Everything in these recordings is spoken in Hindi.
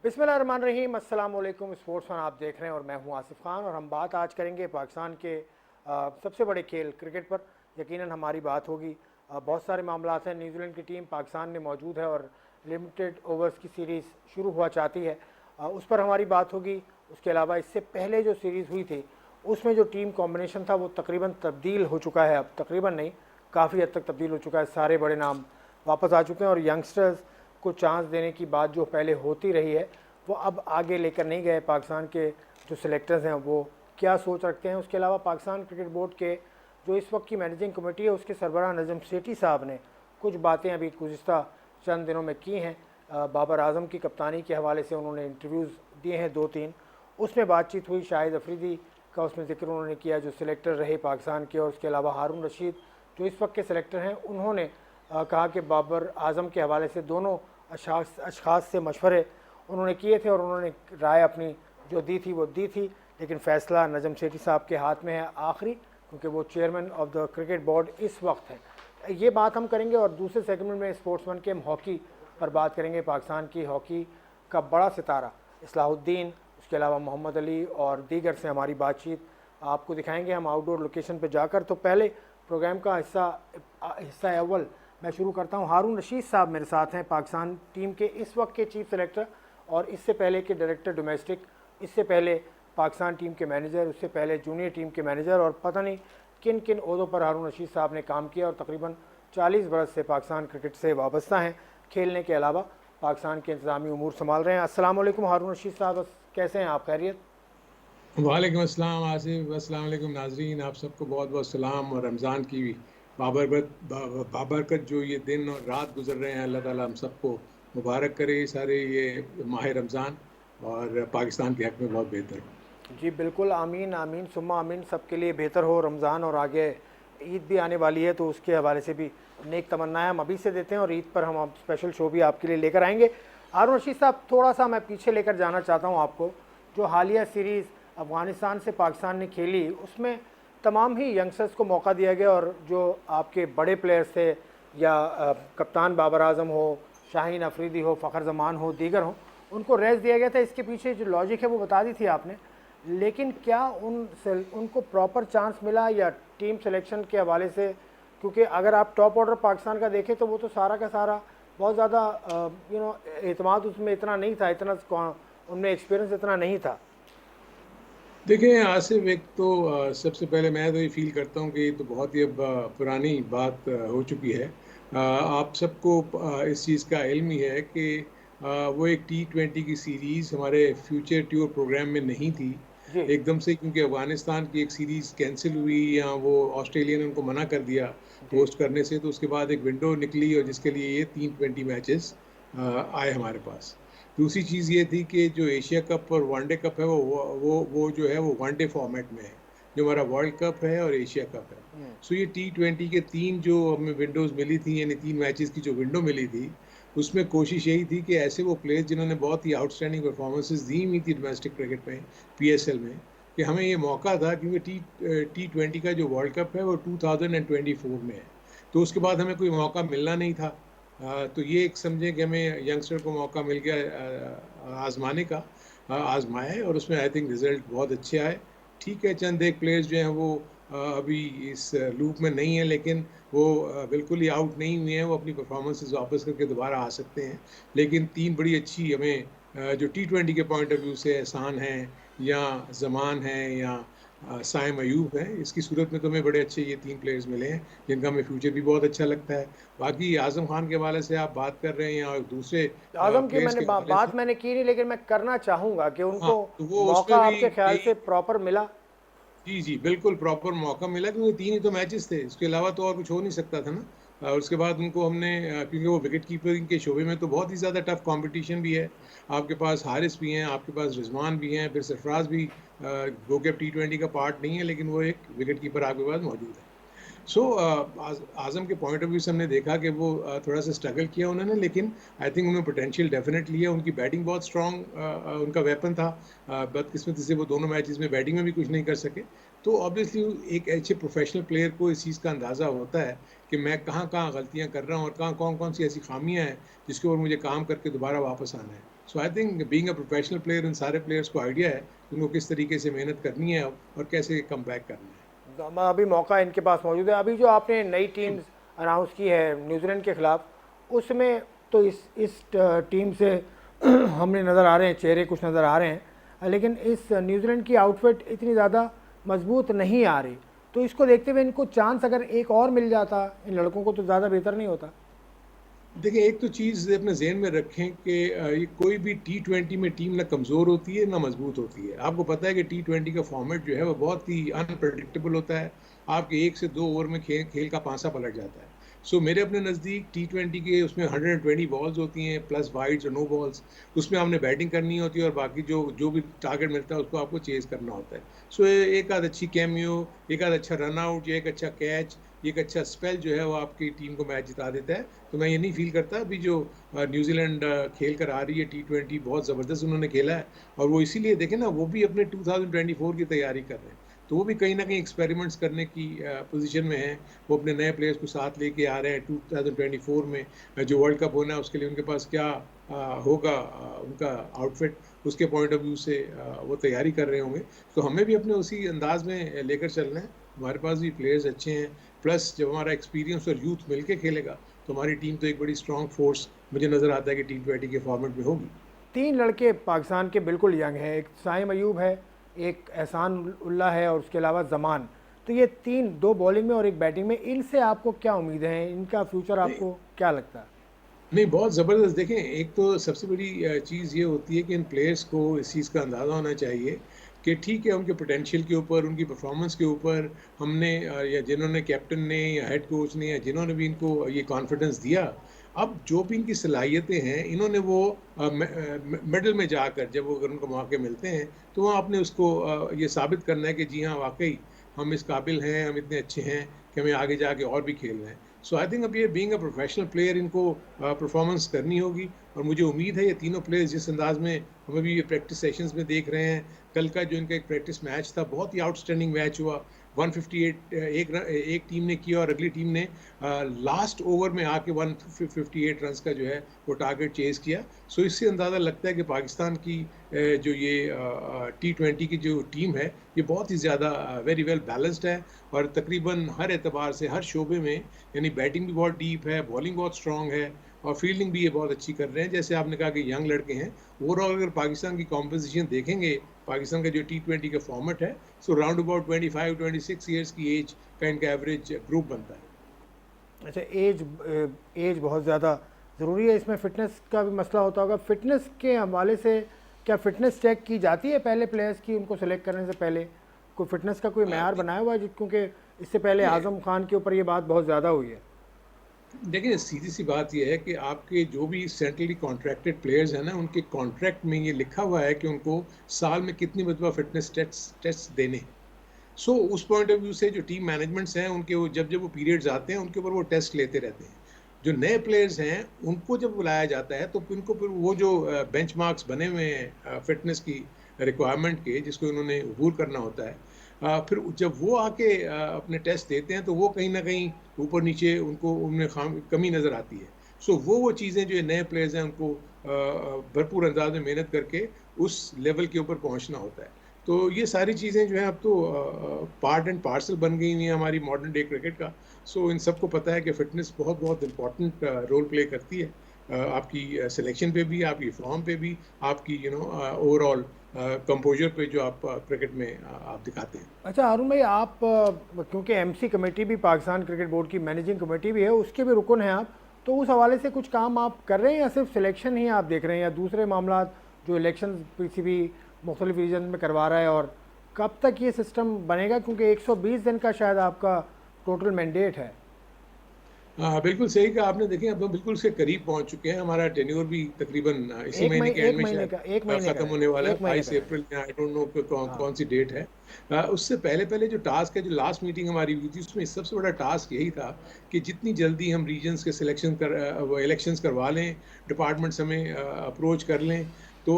बिस्मिल्लाहिर्रहमानिर्रहीम, अस्सलाम वालेकुम। स्पोर्ट्स फन आप देख रहे हैं और मैं हूं आसिफ खान और हम बात आज करेंगे पाकिस्तान के सबसे बड़े खेल क्रिकेट पर। यकीनन हमारी बात होगी। बहुत सारे मामलात हैं। न्यूजीलैंड की टीम पाकिस्तान में मौजूद है और लिमिटेड ओवर्स की सीरीज़ शुरू हुआ चाहती है, उस पर हमारी बात होगी। उसके अलावा इससे पहले जो सीरीज़ हुई थी उसमें जो टीम कॉम्बिनेशन था वो तकरीबन तब्दील हो चुका है। अब तकरीबन नहीं, काफ़ी हद तक तब्दील हो चुका है। सारे बड़े नाम वापस आ चुके हैं और यंगस्टर्स को चांस देने की बात जो पहले होती रही है वो अब आगे लेकर नहीं गए। पाकिस्तान के जो सिलेक्टर्स हैं वो क्या सोच रखते हैं। उसके अलावा पाकिस्तान क्रिकेट बोर्ड के जो इस वक्त की मैनेजिंग कमेटी है उसके सरबराह नजम सेठी साहब ने कुछ बातें अभी गुज़िस्ता चंद दिनों में की हैं। बाबर आजम की कप्तानी के हवाले से उन्होंने इंटरव्यूज़ दिए हैं 2-3, उसमें बातचीत हुई। शाहिद अफरीदी का उसमें जिक्र उन्होंने किया जो सिलेक्टर रहे पाकिस्तान के, और उसके अलावा हारून रशीद जो इस वक्त के सिलेक्टर हैं उन्होंने कहा कि बाबर आजम के हवाले से दोनों अशखास से मशवरे उन्होंने किए थे और उन्होंने राय अपनी जो दी थी वो दी थी, लेकिन फ़ैसला नजम सेठी साहब के हाथ में है आखिरी, क्योंकि वो chairman of the cricket board इस वक्त है। ये बात हम करेंगे और दूसरे सेगमेंट में स्पोर्ट्समैन के हम हॉकी पर बात करेंगे। पाकिस्तान की हॉकी का बड़ा सितारा इस्लाहुद्दीन, उसके अलावा मोहम्मद अली और दीगर से हमारी बातचीत आपको दिखाएंगे हम आउटडोर लोकेशन पर जाकर। तो पहले प्रोग्राम का हिस्सा अव्वल मैं शुरू करता हूँ। हारून रशीद साहब मेरे साथ हैं, पाकिस्तान टीम के इस वक्त के चीफ सेलेक्टर और इससे पहले के डायरेक्टर डोमेस्टिक, इससे पहले पाकिस्तान टीम के मैनेजर, उससे पहले जूनियर टीम के मैनेजर, और पता नहीं किन किन ओहदों पर हारून रशीद साहब ने काम किया और तकरीबन 40 बरस से पाकिस्तान क्रिकेट से वाबस्ता हैं। खेलने के अलावा पाकिस्तान के इंतज़ामी उमूर संभाल रहे हैं। अस्सलाम वालेकुम हारून रशीद साहब, कैसे हैं आप? खैरियत? वालेकुम अस्सलाम आसिफ, अस्सलाम वालेकुम नाजरीन, आप सबको बहुत बहुत सलाम। और रमज़ान की बाबरकत जो ये दिन और रात गुजर रहे हैं, अल्लाह ताला हम सबको मुबारक करे सारे ये माह रमज़ान, और पाकिस्तान के हक़ में बहुत बेहतर हो। जी बिल्कुल, आमीन आमीन सुम्मा आमीन, सबके लिए बेहतर हो रमज़ान, और आगे ईद भी आने वाली है तो उसके हवाले से भी नेक तमन्नाएं हम अभी से देते हैं और ईद पर हम स्पेशल शो भी आपके लिए लेकर आएंगे। हारून रशीद साहब, थोड़ा सा मैं पीछे लेकर जाना चाहता हूँ आपको। जो हालिया सीरीज़ अफ़गानिस्तान से पाकिस्तान ने खेली उसमें तमाम ही यंगस्टर्स को मौका दिया गया और जो आपके बड़े प्लेयर्स थे या कप्तान बाबर आजम हो, शाहीन अफरीदी हो, फ़खर जमान हो, दीगर हो, उनको रेस्ट दिया गया था। इसके पीछे जो लॉजिक है वो बता दी थी आपने, लेकिन क्या उनको प्रॉपर चांस मिला या टीम सिलेक्शन के हवाले से? क्योंकि अगर आप टॉप ऑर्डर पाकिस्तान का देखें तो वो तो सारा का सारा बहुत ज़्यादा एतमाद उसमें इतना नहीं था, इतना उनमें एक्सपीरियंस इतना नहीं था। देखिए आसिफ, एक तो सबसे पहले मैं तो ये फील करता हूँ कि ये तो बहुत ही अब पुरानी बात हो चुकी है। आप सबको इस चीज़ का इल्म ही है कि वो एक T20 की सीरीज़ हमारे फ्यूचर टूर प्रोग्राम में नहीं थी जी एकदम से, क्योंकि अफ़गानिस्तान की एक सीरीज़ कैंसिल हुई या वो ऑस्ट्रेलिया ने उनको मना कर दिया जी होस्ट करने से, तो उसके बाद एक विंडो निकली और जिसके लिए ये 320 मैचेस आए हमारे पास। दूसरी चीज़ ये थी कि जो एशिया कप और वनडे कप है वो जो है वो वनडे फॉर्मेट में है, जो हमारा वर्ल्ड कप है और एशिया कप है। सो ये T20 के तीन जो हमें विंडोज़ मिली थी, यानी 3 मैचेस की जो विंडो मिली थी, उसमें कोशिश यही थी कि ऐसे वो प्लेयर्स जिन्होंने बहुत ही आउटस्टैंडिंग परफॉर्मेंसेस दी हुई थी डोमेस्टिक क्रिकेट में, PSL में, कि हमें ये मौका था, क्योंकि T20 का जो वर्ल्ड कप है वो 2024 में है, तो उसके बाद हमें कोई मौका मिलना नहीं था। तो ये एक समझें कि हमें यंगस्टर को मौका मिल गया आजमाने का। आजमाया है और उसमें आई थिंक रिजल्ट बहुत अच्छे आए। ठीक है, चंद एक प्लेयर्स जो हैं वो अभी इस लूप में नहीं है, लेकिन वो बिल्कुल ही आउट नहीं हुए हैं, वो अपनी परफॉर्मेंसेस वापस करके दोबारा आ सकते हैं। लेकिन तीन बड़ी अच्छी हमें जो T20 के पॉइंट ऑफ व्यू से एहसान हैं या जमान हैं या साइम अयूब है, इसकी सूरत में तो हमें बड़े अच्छे ये तीन प्लेयर्स मिले हैं जिनका हमें फ्यूचर भी बहुत अच्छा लगता है। बाकी आजम खान के हवाले से आप बात कर रहे हैं या दूसरे आजम की प्लेयर्स मैंने के हवाले से, बात मैंने की नहीं, लेकिन मैं करना चाहूँगा कि हाँ, उनको तो वो मौका उसमें भी आपके ख्याल यही, से प्रॉपर मिला। जी जी बिल्कुल प्रॉपर मौका मिला, क्योंकि तीन ही तो मैचेस थे, इसके अलावा तो और कुछ हो नहीं सकता था ना। और उसके बाद उनको हमने क्योंकि वो विकेट कीपिंग के शोबे में तो बहुत ही ज़्यादा टफ कंपटीशन भी है। आपके पास हारिस भी हैं, आपके पास रिजवान भी हैं, फिर सरफराज भी, वो कि T20 का पार्ट नहीं है लेकिन वो एक विकेट कीपर आपके पास मौजूद है। सो आज़म के पॉइंट ऑफ व्यू से हमने देखा कि वो थोड़ा सा स्ट्रगल किया उन्होंने, लेकिन आई थिंक उन्होंने पोटेंशियल डेफिनेटली है। उनकी बैटिंग बहुत स्ट्रॉन्ग उनका वेपन था। बदकिस्मती से वो दोनों मैचेस में बैटिंग में भी कुछ नहीं कर सके। तो ऑब्वियसली एक अच्छे प्रोफेशनल प्लेयर को इस चीज़ का अंदाज़ा होता है कि मैं कहाँ कहाँ गलतियाँ कर रहा हूँ और कहाँ कौन कौन सी ऐसी खामियाँ हैं जिसके ऊपर मुझे काम करके दोबारा वापस आना है। So I think being a professional player इन सारे प्लेयर्स को आइडिया है कि उनको किस तरीके से मेहनत करनी है और कैसे कम बैक करना है। तो अभी मौका इनके पास मौजूद है। अभी जो आपने नई टीम्स अनाउंस की है न्यूजीलैंड के खिलाफ, उसमें तो इस टीम से हमने नज़र आ रहे हैं, चेहरे कुछ नज़र आ रहे हैं, लेकिन इस न्यूजीलैंड की आउटफिट इतनी ज़्यादा मजबूत नहीं आ रही। तो इसको देखते हुए इनको चांस अगर एक और मिल जाता इन लड़कों को तो ज़्यादा बेहतर नहीं होता? देखिए, एक तो चीज़ अपने ज़हन में रखें कि ये कोई भी टी20 में टीम ना कमज़ोर होती है, ना मज़बूत होती है। आपको पता है कि टी20 का फ़ॉर्मेट जो है, वो बहुत ही अनप्रेडिक्टेबल होता है। आपके 1 से 2 ओवर में खेल का पासा पलट जाता है। सो मेरे अपने नज़दीक टी20 के उसमें 120 बॉल्स होती हैं, प्लस वाइड्स और नो बॉल्स। उसमें आपने बैटिंग करनी होती है और बाकी जो जो भी टारगेट मिलता है, उसको आपको चेज़ करना होता है। सो एक आध अच्छी कैमियो, एक आध अच्छा रन आउट या एक अच्छा कैच, एक अच्छा स्पेल जो है, वो आपकी टीम को मैच जिता देता है। तो मैं ये नहीं फ़ील करता अभी जो न्यूज़ीलैंड खेल कर आ रही है टी20, बहुत ज़बरदस्त उन्होंने खेला है। और वो इसीलिए देखें ना, वो भी अपने 2024 की तैयारी कर रहे हैं। तो वो भी कहीं न कहीं एक्सपेरिमेंट्स करने की पोज़ीशन में हैं। वो अपने नए प्लेयर्स को साथ लेके आ रहे हैं 2024 में। जो वर्ल्ड कप होना है उसके लिए उनके पास क्या होगा उनका आउटफिट, उसके पॉइंट ऑफ व्यू से वो तैयारी कर रहे होंगे। तो हमें भी अपने उसी अंदाज़ में लेकर चलना है। हमारे पास भी प्लेयर्स अच्छे हैं, प्लस जब हमारा एक्सपीरियंस और यूथ मिलके खेलेगा, तो हमारी टीम तो एक बड़ी स्ट्रॉन्ग फोर्स मुझे नज़र आता है कि टी20 के फॉर्मेट में होगी। तीन लड़के पाकिस्तान के बिल्कुल यंग हैं, एक साइम अयूब है, एक एहसान उल्ला है और उसके अलावा ज़मान। तो ये तीन, दो बॉलिंग में और एक बैटिंग में, इनसे आपको क्या उम्मीद है, इनका फ्यूचर नहीं, आपको क्या लगता है? नहीं, बहुत ज़बरदस्त। देखें, एक तो सबसे बड़ी चीज़ ये होती है कि इन प्लेयर्स को इस चीज़ का अंदाज़ा होना चाहिए कि ठीक है, उनके पोटेंशियल के ऊपर, उनकी परफॉर्मेंस के ऊपर हमने या जिन्होंने कैप्टन ने या हेड कोच ने या जिन्होंने भी इनको ये कॉन्फिडेंस दिया, अब जो भी इनकी सलाहियतें हैं, इन्होंने वो मिडल में जाकर जब वो अगर उनको मौके मिलते हैं, तो वहाँ आपने उसको ये साबित करना है कि जी हाँ, वाक़ई हम इस काबिल हैं, हम इतने अच्छे हैं कि हमें आगे जाके और भी खेलना है। सो आई थिंक अब ये बीइंग अ प्रोफेशनल प्लेयर इनको परफॉर्मेंस करनी होगी। और मुझे उम्मीद है ये तीनों प्लेयर्स जिस अंदाज में हमें भी ये प्रैक्टिस सेशंस में देख रहे हैं, कल का जो इनका एक प्रैक्टिस मैच था, बहुत ही आउटस्टैंडिंग मैच हुआ। 158 एक टीम ने किया और अगली टीम ने लास्ट ओवर में आके 158 रन्स का जो है वो टारगेट चेज किया। सो इससे अंदाज़ा लगता है कि पाकिस्तान की जो ये टी20 की जो टीम है, ये बहुत ही ज़्यादा वेरी वेल बैलेंस्ड है और तकरीबन हर एतबार से हर शोबे में, यानी बैटिंग भी बहुत डीप है, बॉलिंग बहुत स्ट्रॉन्ग है और फील्डिंग भी ये बहुत अच्छी कर रहे हैं। जैसे आपने कहा कि यंग लड़के हैं, ओवरऑल अगर पाकिस्तान की कॉम्पोजिशन देखेंगे, पाकिस्तान का जो टी20 का फॉर्मेट है, सो राउंड अबाउट 25-26 ईयर्स की एज का इनका एवरेज ग्रुप बनता है। अच्छा, एज बहुत ज़्यादा ज़रूरी है, इसमें फ़िटनेस का भी मसला होता होगा। फ़िटनेस के हवाले से क्या फ़िटनेस चेक की जाती है पहले प्लेयर्स की, उनको सेलेक्ट करने से पहले? कोई फ़िटनेस का कोई मैयार बनाया हुआ है क्योंकि इससे पहले नहीं, आज़म खान के ऊपर ये बात बहुत ज़्यादा हुई है। देखिए, सीधी सी बात ये है कि आपके जो भी सेंट्रली कॉन्ट्रैक्टेड प्लेयर्स हैं ना, उनके कॉन्ट्रैक्ट में ये लिखा हुआ है कि उनको साल में कितनी मरतबा फिटनेस टेस्ट देने हैं। सो उस पॉइंट ऑफ व्यू से जो टीम मैनेजमेंट्स हैं, उनके वो जब वो पीरियड्स आते हैं, उनके ऊपर वो टेस्ट लेते रहते हैं। जो नए प्लेयर्स हैं, उनको जब बुलाया जाता है, तो उनको फिर वो जो बेंचमार्क्स बने हुए हैं फिटनेस की रिक्वायरमेंट के, जिसको उन्होंने अबूर करना होता है, फिर जब वो आके अपने टेस्ट देते हैं, तो वो कहीं न कहीं ऊपर नीचे उनको उनमें कमी नज़र आती है। सो वो चीज़ें जो नए प्लेयर्स हैं, उनको भरपूर अंदाज में मेहनत करके उस लेवल के ऊपर पहुँचना होता है। तो ये सारी चीज़ें जो हैं, अब तो पार्ट एंड पार्सल बन गई हुई हैं हमारी मॉडर्न डे क्रिकेट का। सो इन सबको पता है कि फ़िटनेस बहुत बहुत इम्पोर्टेंट रोल प्ले करती है आपकी सिलेक्शन पे भी, आपकी फॉर्म पे भी, आपकी ओवरऑल कंपोज़र पे जो आप क्रिकेट में आप दिखाते हैं। अच्छा अरुण भाई, आप क्योंकि एमसी कमेटी भी, पाकिस्तान क्रिकेट बोर्ड की मैनेजिंग कमेटी भी है, उसके भी रुकन हैं आप, तो उस हवाले से कुछ काम आप कर रहे हैं या सिर्फ सिलेक्शन ही आप देख रहे हैं, या दूसरे मामला जो इलेक्शन पीसीबी मुख्तलिफ रीजन में करवा रहा है, और कब तक ये सिस्टम बनेगा, क्योंकि 120 दिन का शायद आपका टोटल मैंडेट है? हाँ, बिल्कुल सही कहा आपने। देखिए, अब हम बिल्कुल उसके करीब पहुँच चुके हैं। हमारा टेन्योर भी तकरीबन इसी महीने के एंड एक में महीने शायद का, एक महीने का ख़त्म है, होने वाला है, एक महीने 22 का है। अप्रैल या आई डोंट नो क कौन हाँ। कौन-सी डेट है। उससे पहले-पहले जो टास्क है, जो लास्ट मीटिंग हमारी हुई थी, उसमें सबसे बड़ा टास्क यही था कि जितनी जल्दी हम रीजन्स के वो इलेक्शंस करवा लें, डिपार्टमेंट्स हमें अप्रोच कर लें, तो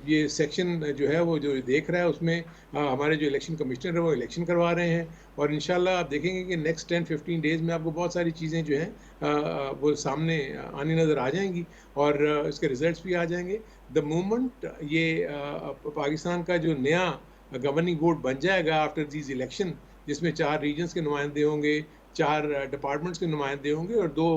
ये सेक्शन जो है, वो जो देख रहा है, उसमें हमारे जो इलेक्शन कमिश्नर है, वो इलेक्शन करवा रहे हैं। और इंशाल्लाह आप देखेंगे कि नेक्स्ट 10-15 डेज़ में आपको बहुत सारी चीज़ें जो हैं वो सामने आनी नज़र आ जाएँगी और इसके रिज़ल्ट्स भी आ जाएँगे। द मोमेंट ये पाकिस्तान का जो नया गवर्निंग बोर्ड बन जाएगा आफ्टर दीज़ इलेक्शन, जिसमें 4 रीजन्स के नुमाइंदे होंगे, 4 डिपार्टमेंट्स के नुमाइंदे होंगे और 2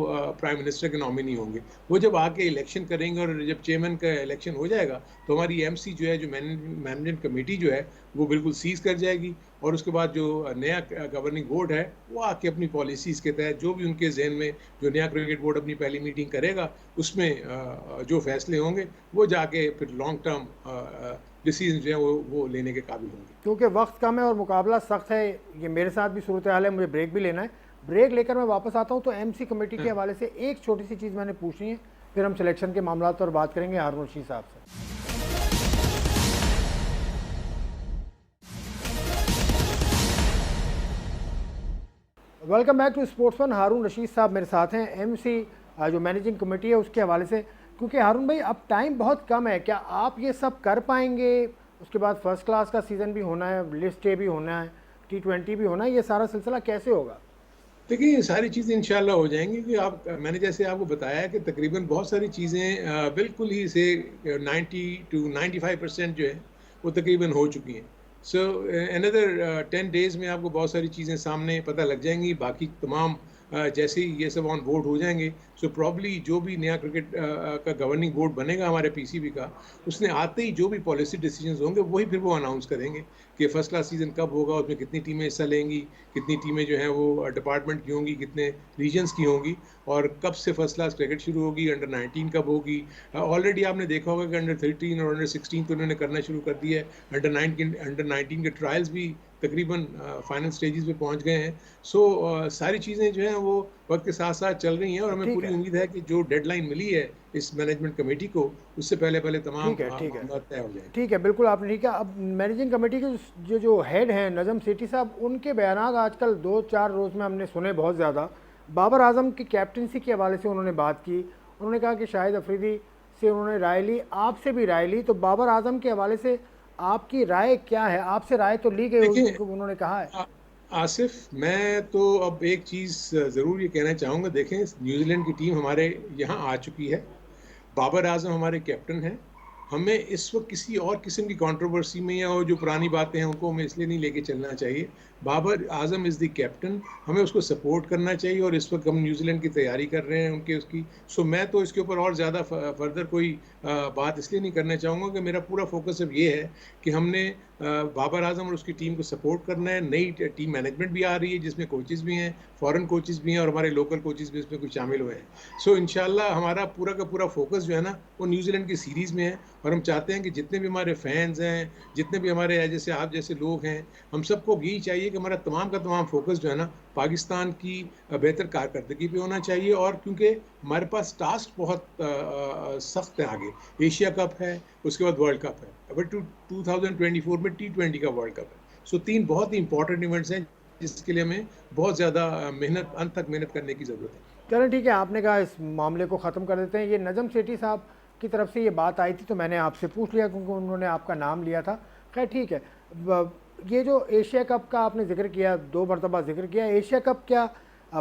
प्राइम मिनिस्टर के नॉमिनी होंगे। वो जब आके इलेक्शन करेंगे और जब चेयरमैन का इलेक्शन हो जाएगा, तो हमारी एमसी जो है, जो मैनेजमेंट कमेटी जो है, वो बिल्कुल सीज़ कर जाएगी और उसके बाद जो नया गवर्निंग बोर्ड है, वो आके अपनी पॉलिसीज़ के तहत जो भी उनके ज़हन में, जो नया क्रिकेट बोर्ड अपनी पहली मीटिंग करेगा, उसमें जो फैसले होंगे, वो जाके फिर लॉन्ग टर्म डिसीजन जो है वो लेने के काबिल होंगे। क्योंकि वक्त कम है और मुकाबला सख्त है, ये मेरे साथ भी सूरत हाल है, मुझे ब्रेक भी लेना है। ब्रेक लेकर मैं वापस आता हूँ तो एमसी कमेटी के हवाले से एक छोटी सी चीज़ मैंने पूछनी है, फिर हम सिलेक्शन के मामला पर बात करेंगे हारून रशीद साहब से। Welcome back to Sports One. Haroon Rashid साहब मेरे साथ हैं, एमसी जो मैनेजिंग कमेटी है उसके हवाले से। क्योंकि हारून भाई अब टाइम बहुत कम है, क्या आप ये सब कर पाएंगे? उसके बाद फर्स्ट क्लास का सीज़न भी होना है, लिस्ट ए भी होना है, T20 भी होना है, ये सारा सिलसिला कैसे होगा? देखिए, ये सारी चीज़ें इंशाल्लाह हो जाएँगी कि मैंने जैसे आपको बताया कि तकरीबन बहुत सारी चीज़ें बिल्कुल ही से 90 टू 95% जो है, वो तकरीबन हो चुकी हैं। सो अनदर 10 डेज़ में आपको बहुत सारी चीज़ें सामने पता लग जाएँगी। बाकी तमाम जैसे ही ये सब ऑन बोर्ड हो जाएँगे, सो प्रॉब्ली जो भी नया क्रिकेट का गवर्निंग बोर्ड बनेगा हमारे पीसीबी का, उसने आते ही जो भी पॉलिसी डिसीजंस होंगे, वही फिर वो अनाउंस करेंगे कि फर्स्ट क्लास सीज़न कब होगा, उसमें कितनी टीमें हिस्सा लेंगी, कितनी टीमें जो हैं वो डिपार्टमेंट की होंगी, कितने रीजन्स की होंगी और कब से फर्स्ट क्लास क्रिकेट शुरू होगी, अंडर 19 कब होगी। ऑलरेडी आपने देखा होगा कि अंडर 13 और अंडर 16 तो उन्होंने करना शुरू कर दिया है। अंडर 19 के ट्रायल्स भी तकरीबन फाइनल स्टेजेस पे पहुंच गए हैं। सो सारी चीज़ें जो हैं वो वक्त के साथ साथ चल रही हैं और तो हमें ठीक पूरी है, उम्मीद है कि जो डेडलाइन मिली है इस मैनेजमेंट कमेटी को, उससे पहले पहले तमाम ठीक है, ठीक है, मामला तय हो जाएंगे। ठीक है, बिल्कुल आपने ठीक है। अब मैनेजिंग कमेटी के जो हेड हैं नजम सेठी साहब, उनके बयान आजकल 2-4 रोज़ में हमने सुने बहुत ज़्यादा। बाबर आजम की कैप्टनसी के हवाले से उन्होंने बात की, उन्होंने कहा कि शाहिद अफरीदी से उन्होंने राय ली, आपसे भी राय ली, तो बाबर आजम के हवाले से आपकी राय क्या है? आपसे राय तो ली गई होगी देखिए, क्योंकि उन्होंने कहा है। आ- आसिफ, मैं तो अब एक चीज़ ज़रूर ये कहना चाहूँगा। देखें, न्यूजीलैंड की टीम हमारे यहाँ आ चुकी है, बाबर आजम हमारे कैप्टन हैं। हमें इस वक्त किसी और किस्म की कंट्रोवर्सी में या वो जो पुरानी बातें हैं उनको हमें इसलिए नहीं लेके चलना चाहिए। Babar Azam is the captain, हमें उसको सपोर्ट करना चाहिए और इस वक्त हम न्यूजीलैंड की तैयारी कर रहे हैं उनके उसकी। सो मैं तो इसके ऊपर और ज़्यादा फर्दर कोई बात इसलिए नहीं करना चाहूँगा कि मेरा पूरा फोकस अब ये है कि हमने बाबर आजम और उसकी टीम को सपोर्ट करना है। नई टीम मैनेजमेंट भी आ रही है जिसमें कोचेस भी हैं, फॉरेन कोचेस भी हैं और हमारे लोकल कोचेस भी इसमें कुछ शामिल हुए हैं। सो इंशाल्लाह हमारा पूरा का पूरा फोकस जो है ना, वो न्यूजीलैंड की सीरीज़ में है और हम चाहते हैं कि जितने भी हमारे फैंस हैं, जितने भी हमारे जैसे आप जैसे लोग हैं, हम सबको यही चाहिए कि हमारा तमाम का तमाम फोकस जो है ना, पाकिस्तान की बेहतर कारकर्दगी पे होना चाहिए। और क्योंकि हमारे पास टास्क बहुत सख्त है आगे, एशिया कप है, उसके बाद वर्ल्ड कप है, अभी 2024 में T20 का वर्ल्ड कप है। सो 3 बहुत ही इंपॉर्टेंट इवेंट्स हैं जिसके लिए हमें बहुत ज़्यादा मेहनत, अंत तक मेहनत करने की ज़रूरत है। चलें ठीक है, आपने कहा इस मामले को ख़त्म कर देते हैं। ये नजम सेठी साहब की तरफ से ये बात आई थी तो मैंने आपसे पूछ लिया क्योंकि उन्होंने आपका नाम लिया था। खैर ठीक है, ये जो एशिया कप का आपने जिक्र किया, 2 मरतबा जिक्र किया, एशिया कप क्या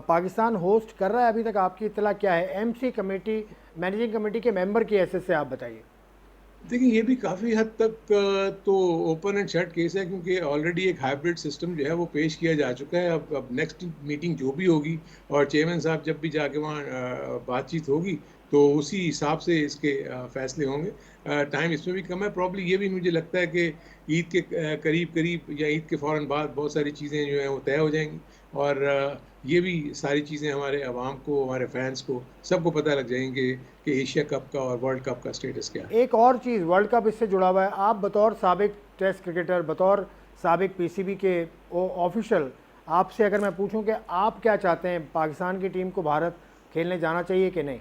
पाकिस्तान होस्ट कर रहा है? अभी तक आपकी इत्तला क्या है? एमसी कमेटी, मैनेजिंग कमेटी के मेंबर की हैसियत से आप बताइए। देखिए, ये भी काफ़ी हद तक तो ओपन एंड शट केस है क्योंकि ऑलरेडी एक हाइब्रिड सिस्टम जो है वो पेश किया जा चुका है। अब नेक्स्ट मीटिंग जो भी होगी और चेयरमैन साहब जब भी जाके वहाँ बातचीत होगी तो उसी हिसाब से इसके फैसले होंगे। टाइम इसमें भी कम है। प्रॉब्ली ये भी मुझे लगता है कि ईद के करीब करीब या ईद के फ़ौरन बाद बहुत सारी चीज़ें जो हैं वो तय हो जाएंगी और ये भी सारी चीज़ें हमारे अवाम को, हमारे फैंस को, सबको पता लग जाएंगे कि एशिया कप का और वर्ल्ड कप का स्टेटस क्या है। एक और चीज़, वर्ल्ड कप इससे जुड़ा हुआ है। आप बतौर साबिक टेस्ट क्रिकेटर, बतौर साबिक पीसीबी के ऑफिशियल, आपसे अगर मैं पूछूं कि आप क्या चाहते हैं, पाकिस्तान की टीम को भारत खेलने जाना चाहिए कि नहीं?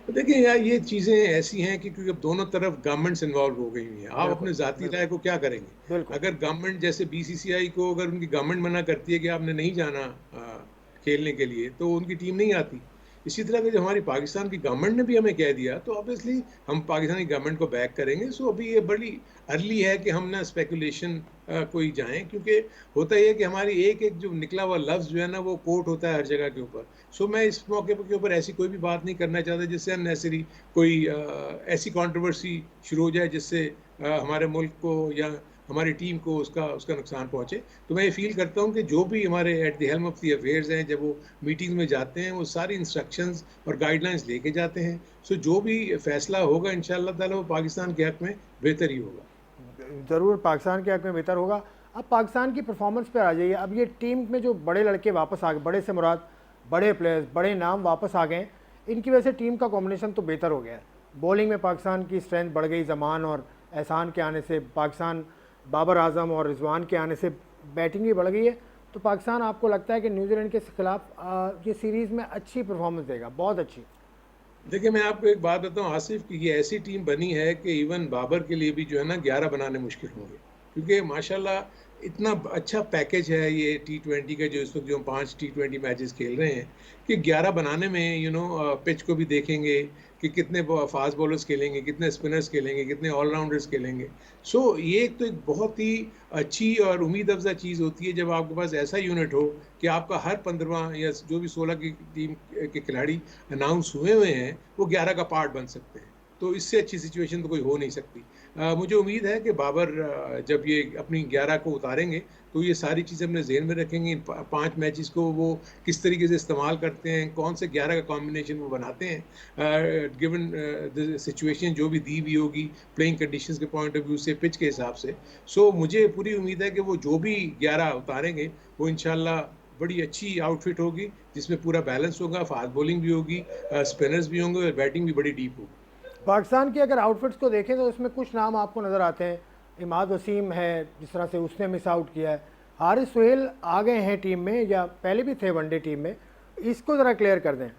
तो देखिए यार, ये चीज़ें ऐसी हैं कि क्योंकि अब दोनों तरफ गवर्नमेंट्स इन्वॉल्व हो गई हुई हैं। आप बिल्कुल, अपने ज़ाती राय बिल्कुल, को क्या करेंगे? बिल्कुल। अगर गवर्नमेंट जैसे बीसीसीआई को अगर उनकी गवर्नमेंट मना करती है कि आपने नहीं जाना खेलने के लिए, तो उनकी टीम नहीं आती। इसी तरह के जब हमारी पाकिस्तान की गवर्नमेंट ने भी हमें कह दिया, तो ऑब्वियसली हम पाकिस्तानी गवर्नमेंट को बैक करेंगे। सो अभी ये बड़ी अर्ली है कि हम ना स्पेकुलेशन कोई जाएँ, क्योंकि होता ये है कि हमारी एक-एक जो निकला हुआ लफ्ज़ जो है ना, वो कोट होता है हर जगह के ऊपर। सो मैं इस मौके के ऊपर ऐसी कोई भी बात नहीं करना चाहता जिससे अननेसेसरी कोई ऐसी कंट्रोवर्सी शुरू हो जाए जिससे हमारे मुल्क को या हमारी टीम को उसका उसका नुकसान पहुंचे। तो मैं ये फील करता हूं कि जो भी हमारे at the helm of the affairs हैं, जब वो मीटिंग में जाते हैं, वो सारी इंस्ट्रक्शंस और गाइडलाइंस लेके जाते हैं। सो जो भी फैसला होगा इंशाल्लाह ताला वो पाकिस्तान के हक में बेहतर ही होगा। ज़रूर पाकिस्तान के हक में बेहतर होगा। अब पाकिस्तान की परफॉर्मेंस पर आ जाइए। अब ये टीम में जो बड़े लड़के वापस आ गए, बड़े से मुराद बड़े प्लेयर्स, बड़े नाम वापस आ गए, इनकी वजह से टीम का कॉम्बिनेशन तो बेहतर हो गया है। बॉलिंग में पाकिस्तान की स्ट्रेंथ बढ़ गई, जमान और एहसान के आने से, पाकिस्तान बाबर आजम और रिजवान के आने से बैटिंग भी बढ़ गई है। तो पाकिस्तान आपको लगता है कि न्यूजीलैंड के खिलाफ ये सीरीज़ में अच्छी परफॉर्मेंस देगा, बहुत अच्छी? देखिए, मैं आपको एक बात बताऊँ आसिफ, कि ये ऐसी टीम बनी है कि इवन बाबर के लिए भी जो है ना 11 बनाने मुश्किल होंगे। क्योंकि माशाल्लाह इतना अच्छा पैकेज है ये टी20 का, जो इस वक़्त जो हम 5 टी20 मैचेस खेल रहे हैं, कि 11 बनाने में पिच को भी देखेंगे कि कितने फास्ट बॉलर्स खेलेंगे, कितने स्पिनर्स खेलेंगे, कितने ऑलराउंडर्स खेलेंगे। सो ये एक तो एक बहुत ही अच्छी और उम्मीद अफ़ज़ा चीज़ होती है जब आपके पास ऐसा यूनिट हो कि आपका हर 15वां या जो भी 16 की टीम के खिलाड़ी अनाउंस हुए हैं, वो 11 का पार्ट बन सकते हैं। तो इससे अच्छी सिचुएशन तो कोई हो नहीं सकती। मुझे उम्मीद है कि बाबर जब ये अपनी 11 को उतारेंगे, तो ये सारी चीज़ें अपने ज़हन में रखेंगे। इन 5 मैचेस को वो किस तरीके से इस्तेमाल करते हैं, कौन से 11 का कॉम्बिनेशन वो बनाते हैं, गिवन द सिचुएशन जो भी दी हुई होगी, प्लेइंग कंडीशंस के पॉइंट ऑफ व्यू से, पिच के हिसाब से। सो मुझे पूरी उम्मीद है कि वो जो भी 11 उतारेंगे, वो इंशाल्लाह बड़ी अच्छी आउटफिट होगी, जिसमें पूरा बैलेंस होगा, फास्ट बॉलिंग भी होगी, स्पिनर्स भी होंगे और बैटिंग भी बड़ी डीप होगी। पाकिस्तान की अगर आउटफिट्स को देखें तो इसमें कुछ नाम आपको नज़र आते हैं। इमाद वसीम है, जिस तरह से उसने मिस आउट किया है। हारिस सुहेल आ गए हैं टीम में या पहले भी थे वनडे टीम में, इसको ज़रा क्लियर कर दें।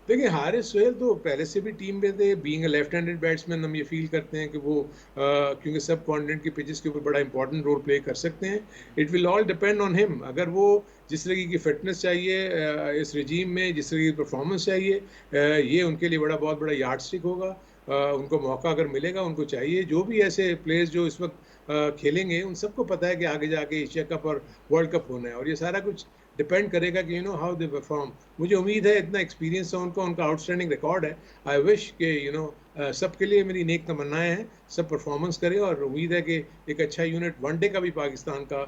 देखिए, हारिस सोहेल तो पहले से भी टीम में थे। Being a left handed batsman, हम ये फ़ील करते हैं कि वो क्योंकि सब कॉन्टिनेंट की पिचेस के ऊपर बड़ा इंपॉर्टेंट रोल प्ले कर सकते हैं। It will all depend on him. अगर वो जिस तरह की फ़िटनेस चाहिए इस रिजीम में, जिस तरह की परफॉर्मेंस चाहिए, ये उनके लिए बहुत बड़ा यार्डस्टिक होगा। उनको मौका अगर मिलेगा, उनको चाहिए। जो भी ऐसे प्लेयर्स जो इस वक्त खेलेंगे, उन सबको पता है कि आगे जाके एशिया कप और वर्ल्ड कप होना है, और ये सारा कुछ डिपेंड करेगा कि हाउ दे परफॉर्म। मुझे उम्मीद है, इतना एक्सपीरियंस है उनका, उनका आउटस्टैंडिंग रिकॉर्ड है। आई विश कि सबके लिए मेरी नेक तमन्नाएं हैं, सब परफॉर्मेंस करें, और उम्मीद है कि एक अच्छा यूनिट वनडे का भी पाकिस्तान का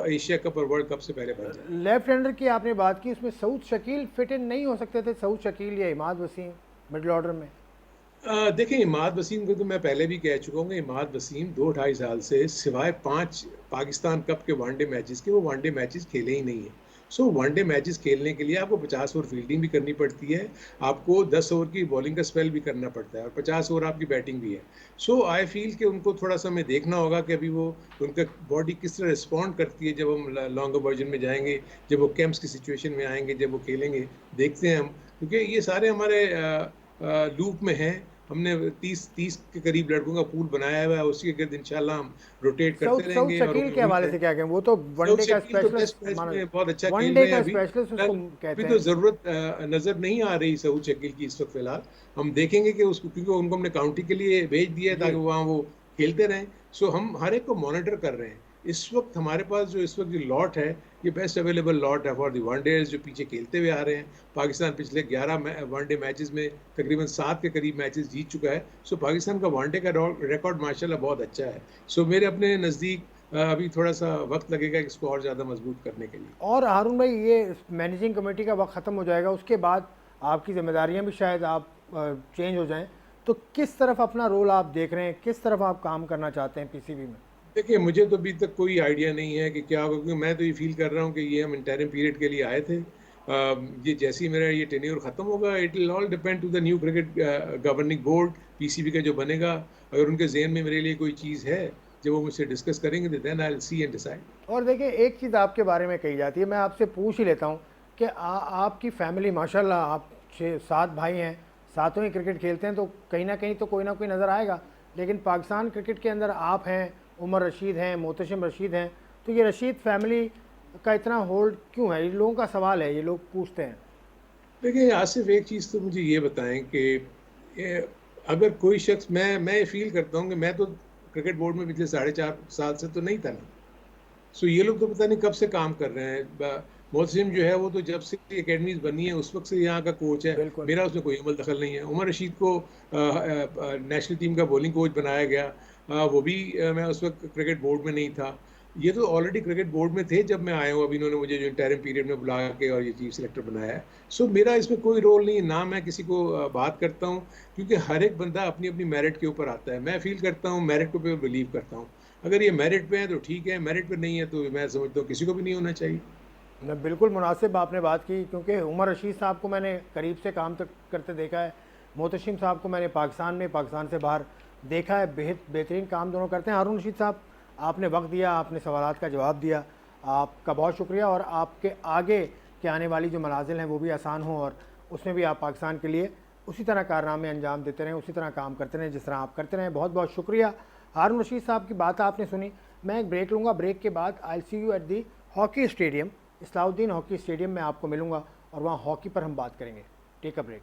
एशिया कप और वर्ल्ड कप से पहले बन जाए। लेफ्ट हैंडर की आपने बात की, उसमें सऊद शकील फिट इन नहीं हो सकते थे? सऊद शकील या इमाद वसीम मिडल ऑर्डर में? देखिए, इमाद वसीम को तो मैं पहले भी कह चुका हूँ कि इमाद वसीम 2 ढाई साल से सिवाय 5 पाकिस्तान कप के वनडे मैचेस के, वो वनडे मैचेस खेले ही नहीं है। सो वनडे मैचेस खेलने के लिए आपको 50 ओवर फील्डिंग भी करनी पड़ती है, आपको 10 ओवर की बॉलिंग का स्पेल भी करना पड़ता है, और 50 ओवर आपकी बैटिंग भी है। सो आई फील कि उनको थोड़ा सा हमें देखना होगा कि अभी वो उनका बॉडी किस तरह रिस्पॉन्ड करती है जब हम लॉन्गर वर्जन में जाएंगे, जब वो कैंप्स की सिचुएशन में आएंगे, जब वो खेलेंगे, देखते हैं हम। क्योंकि ये सारे हमारे लूप में हैं। हमने 30 के करीब लड़कों का पूल बनाया हुआ है, उसी के गिर्द इंशाल्लाह हम रोटेट सऊद करते सऊद रहेंगे, और शकील के उम्मीद हवाले है। से क्या कहें? वो तो सऊद वनडे का शकील तो टेस्ट स्पेशलिस्ट मैच माना, में बहुत अच्छा खेल वनडे रहे हैं का अभी। स्पेशलिस्ट उसको फिलहाल कहते अभी तो हैं। ज़रूरत नज़र नहीं आ रही सऊद शकील की इस वक्त फ़िलहाल। हम देखेंगे कि उसको, क्योंकि उनको हमने काउंटी के लिए भेज दिया है जी। ताकि वहाँ वो खेलते रहें। सो हम हर एक को मॉनिटर कर रहे हैं। इस वक्त हमारे पास जो इस वक्त जो लॉट है, ये बेस्ट अवेलेबल लॉट है फॉर द वनडेज़, जो पीछे खेलते हुए आ रहे हैं। पाकिस्तान पिछले 11 वनडे मैचेस में तकरीबन 7 के करीब मैचेस जीत चुका है। सो पाकिस्तान का वनडे का रिकॉर्ड माशाल्लाह बहुत अच्छा है। सो मेरे अपने नज़दीक अभी थोड़ा सा वक्त लगेगा कि इसको और ज़्यादा मजबूत करने के लिए। और हारून भाई, ये मैनेजिंग कमेटी का वक्त ख़त्म हो जाएगा, उसके बाद आपकी जिम्मेदारियां भी शायद आप चेंज हो जाएं, तो किस तरफ अपना रोल आप देख रहे हैं, किस तरफ आप काम करना चाहते हैं पीसीबी में? देखिए, मुझे तो अभी तक कोई आइडिया नहीं है कि क्या होगा, क्योंकि मैं तो ये फ़ील कर रहा हूँ कि ये हम इंटरिम पीरियड के लिए आए थे। ये जैसे ही मेरा ये टेन्योर ख़त्म होगा, it will all depend to the new cricket governing board, PCB का जो बनेगा। अगर उनके ज़हन में मेरे लिए कोई चीज़ है जब वो मुझसे डिस्कस करेंगे then I will see and decide. और देखिए एक चीज़ आपके बारे में कही जाती है, मैं आपसे पूछ ही लेता हूँ कि आपकी फैमिली माशाल्लाह, आप 6-7 भाई हैं, सातों ही क्रिकेट खेलते हैं, तो कहीं ना कहीं तो कोई ना कोई नज़र आएगा। लेकिन पाकिस्तान क्रिकेट के अंदर आप हैं, उमर रशीद हैं, मोहतशिम रशीद हैं, तो ये रशीद फैमिली का इतना होल्ड क्यों है? ये लोगों का सवाल है, ये लोग पूछते हैं। देखिए आसिफ, एक चीज़ तो मुझे ये बताएं कि ये, अगर कोई शख्स, मैं फील करता हूँ कि मैं तो क्रिकेट बोर्ड में पिछले 4.5 साल से तो नहीं था ना। सो ये लोग तो पता नहीं कब से काम कर रहे हैं। मोहसिन जो है वो तो जब से एकेडमीज बनी है उस वक्त से यहाँ का कोच है। बिल्कुल। मेरा उसमें कोई अमल दखल नहीं है। उमर रशीद को नेशनल टीम का बॉलिंग कोच बनाया गया, वो भी मैं उस वक्त क्रिकेट बोर्ड में नहीं था। ये तो ऑलरेडी क्रिकेट बोर्ड में थे जब मैं आया हूँ। अभी इन्होंने मुझे जो इंटरिम पीरियड में बुला के और ये चीफ सिलेक्टर बनाया है। सो मेरा इसमें कोई रोल नहीं है, ना मैं किसी को बात करता हूँ, क्योंकि हर एक बंदा अपनी अपनी मेरिट के ऊपर आता है। मैं फील करता हूँ, मेरिट के ऊपर बिलीव करता हूँ। अगर ये मेरिट पे है तो ठीक है, मेरिट पे नहीं है तो मैं समझता हूँ किसी को भी नहीं होना चाहिए। न, बिल्कुल मुनासिब आपने बात की, क्योंकि उमर रशीद साहब को मैंने करीब से काम तक करते देखा है, मोहतशिम साहब को मैंने पाकिस्तान में, पाकिस्तान से बाहर देखा है, बेहतरीन काम दोनों करते हैं। हारून रशीद साहब, आपने वक्त दिया, आपने सवालात का जवाब दिया, आपका बहुत शुक्रिया। और आपके आगे के आने वाली जो मनाजिल हैं वो भी आसान हों, और उसमें भी आप पाकिस्तान के लिए उसी तरह कारनामे अंजाम देते रहें, उसी तरह काम करते रहें जिस तरह आप करते रहें। बहुत बहुत शुक्रिया। हारून रशीद साहब की बात आपने सुनी। मैं एक ब्रेक लूँगा, ब्रेक के बाद I see you at the hockey stadium, Islahuddin hockey stadium में आपको मिलूँगा, और वहाँ हॉकी पर हम बात करेंगे। Take a break.